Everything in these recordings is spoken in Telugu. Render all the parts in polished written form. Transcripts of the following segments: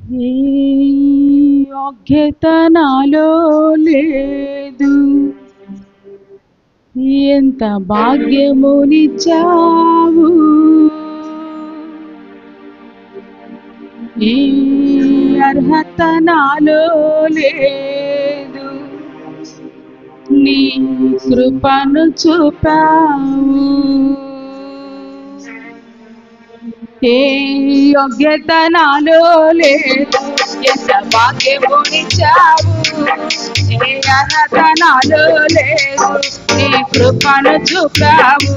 ఈ యోగ్యత నాలో లేదు, ఎంత భాగ్యమునిచ్చావు. ఈ అర్హత నాలో లేదు, నీ కృపను చూపావు. ఏ యోగ్యత నాలో లేదు, ఎంత భాగ్యమునిచ్చావు. ఏ అర్హత నాలో లేదు, నీ కృపను చూపావు.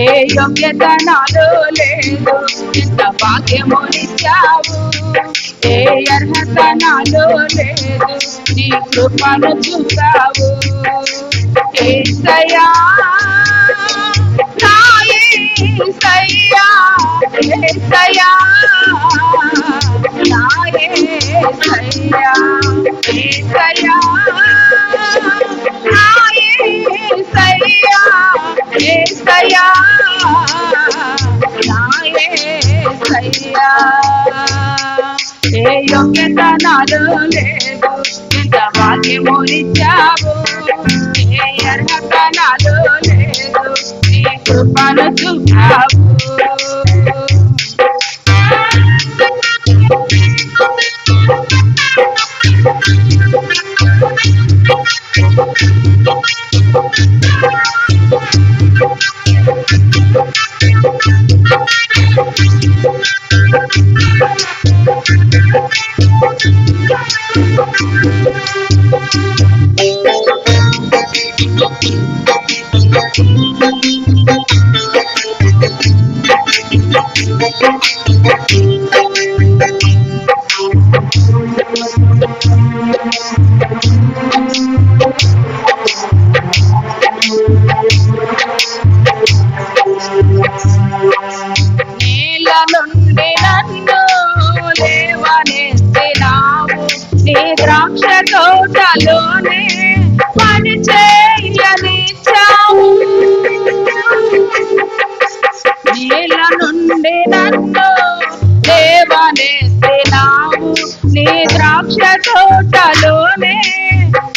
ఏ యోగ్యత నాలో లేదు, ఎంత భాగ్యమునిచ్చావు. ఏ అర్హత నాలో లేదు, నీ కృపను చూపావు. యేసయ్యా నా యేసయ్యా, యేసయ్యా నా యేసయ్యా, యేసయ్యా నా యేసయ్యా, యేసయ్యా నా యేసయ్యా. ఏ యోగ్యత నాలో లేదు, ఎంత భాగ్యమునిచ్చావు. ఏ అర్హత నాలో లేదు, నీ కృపను చూపావు. నేల నుండి నన్ను లేవనెత్తినావు, నీ ద్రాక్ష తోటలోనే పని చేయనిచ్చావు. నేల నుండి నన్ను లేవనెత్తినావు, నీ ద్రాక్ష తోటలోనే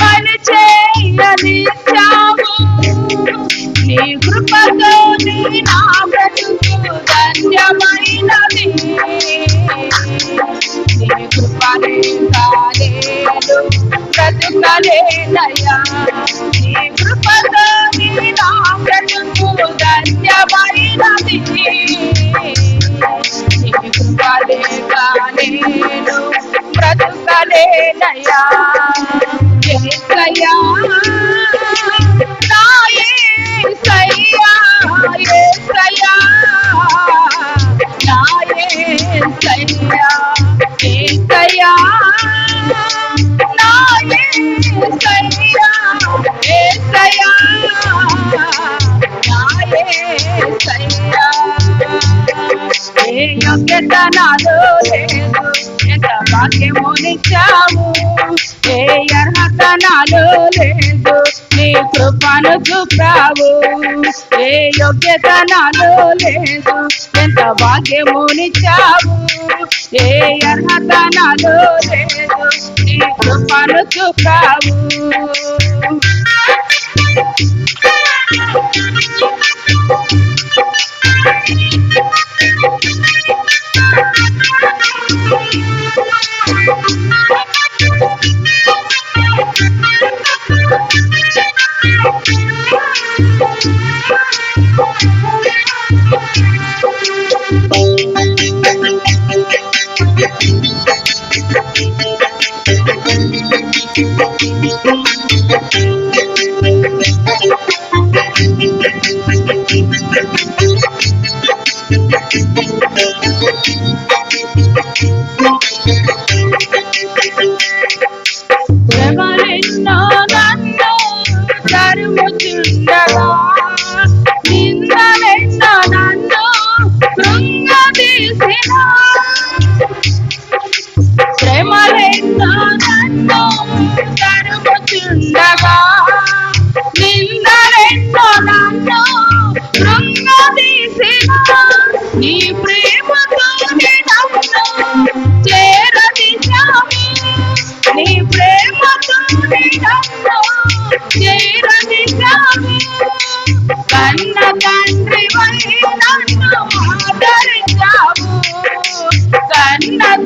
పని చేయనిచ్చావు. నీ కృపతో నా బ్రతుకు ధన్యమైనది. నీ కృపనే కాలేదు బ్రతుకలేనయ్యా. నీ కృపతో నా బ్రతుకు ధన్యమైనది. నీ కృపనే కాలేదు బ్రతుకలేనయ్యా. యేసయ్యా నా యేసయ్యా, యేసయ్యా నా యేసయ్యా, యేసయ్యా నా యేసయ్యా, యేసయ్యా నా యేసయ్యా. ఏ యోగ్యత నాలో లేదు, ఎంత భాగ్యమునిచ్చావు. ఏ అర్హత నాలో లేదు, నీ కృపను చూపావు. ఏ యోగ్యత నాలో లేదు, ఎంత భాగ్యమునిచ్చావు. ఏ అర్హత నాలో లేదు, నీ కృపను చూపావు.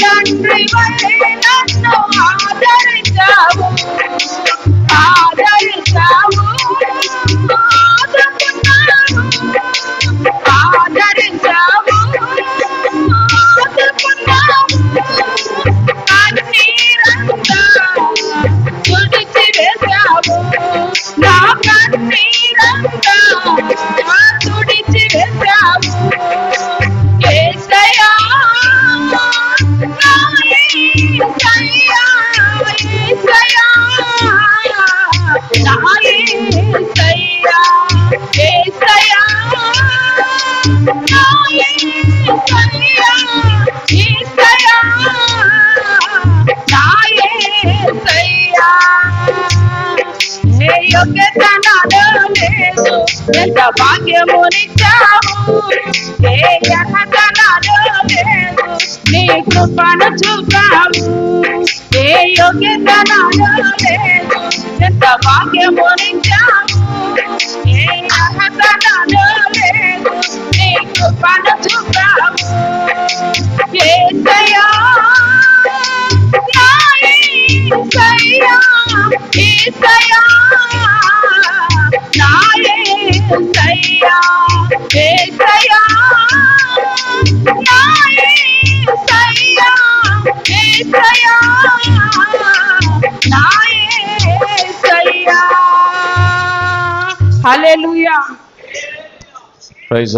తండ్రి నన్ను ఆదరించావు ఆదరించావు ఆదరించావు కన్నీరంతా తుడిచి వేశావు నా కన్నీరంతా తుడిచి వేశావు యేసయ్యా నా యేసయ్యా యేసయ్యా నా యేసయ్యా యేసయ్యా నా యేసయ్యా యేసయ్యా నా యేసయ్యా ఏ యోగ్యత నాలో లేదు ఎంత భాగ్యమునిచ్చావు ఏ అర్హత నాలో లేదు నీ కృపను చూపావు ఏ యోగ్యత నాలో లేదు ఎంత భాగ్యమునిచ్చావు ఏ అర్హత నాలో లేదు నీ కృపను చూపావు యేసయ్యా నా యేసయ్యా యేసయ్యా నా యేసయ్యా యేసయ్యా నా యేసయ్యా యేసయ్యా నా యేసయ్యా హల్లెలూయా. ప్రైజ్